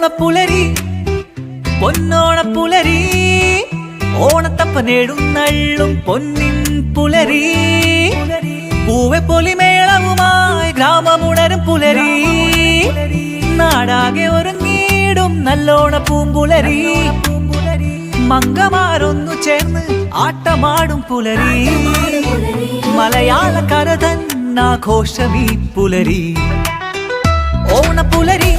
ഓണപ്പുലരി പൊന്നോണപ്പുലരി ഓണത്തപ്പനെഴുന്നള്ളും പൊന്നിൻ പുലരി പൂവെ പൊലിമേളവുമായി ഗ്രാമമുണരും പുലരി നാടാകെ ഒരുങ്ങിടും നല്ലോണ പൂമ്പുലരി മംഗമാരൊന്നു ചേർന്ന് ആട്ടമാടും പുലരി മലയാളക്കര തന്നാഘോഷമീ പുലരി ഓണപ്പുലരി